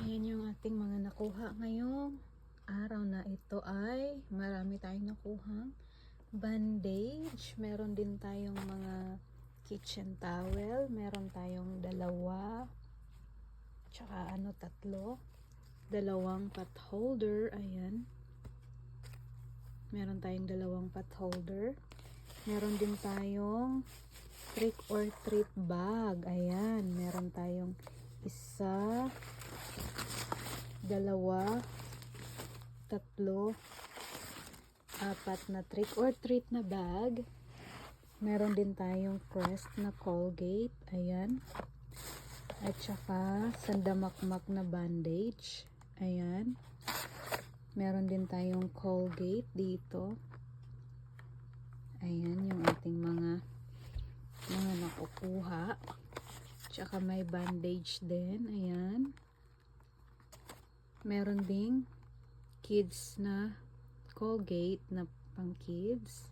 Ayan yung ating mga nakuha ngayong araw na ito ay marami tayong nakuhang bandage. Meron din tayong mga kitchen towel. Meron tayong dalawa. Tsaka tatlo. Dalawang pot holder. Ayan. Meron tayong dalawang pot holder. Meron din tayong trick or treat bag. Ayan. Meron tayong isa, dalawa, tatlo, apat na trick or treat na bag. Meron din tayong Crest na Colgate. Ayan. At saka sandamakmak na bandage. Ayan. Meron din tayong Colgate dito. Ayan yung ating mga nakukuha. Tsaka may bandage din. Ayan. Meron ding kids na Colgate na pang kids.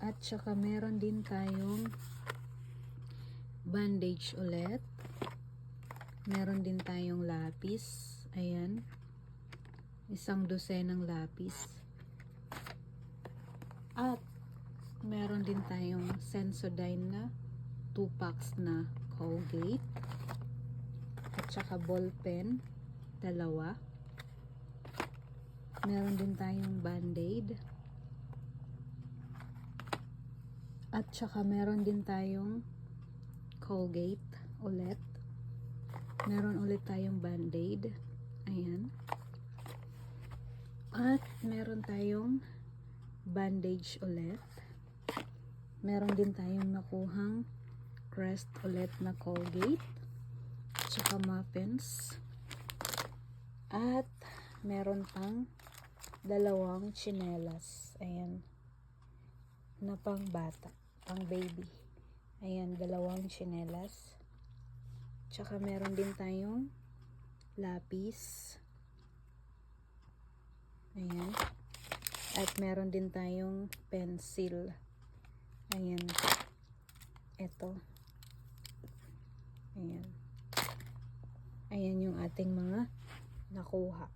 At saka meron din tayong bandage ulit. Meron din tayong lapis. Ayan. Isang dosenang lapis. At meron din tayong Sensodyne na 2 packs na Colgate. At saka ballpen, dalawa. Meron din tayong Band-Aid. At saka meron din tayong Colgate ulit. Meron ulit tayong Band-Aid. Ayan. At meron tayong bandage ulit. Meron din tayong nakuhang Crest ulit na Colgate. Tsaka muffins. At meron pang dalawang tsinelas. Ayan. Na pang bata. Pang baby. Ayan, dalawang tsinelas. Tsaka meron din tayong lapis. Ayan. At meron din tayong pencil. Ayan. Ito. Ayan. Ayan yung ating mga nakuha.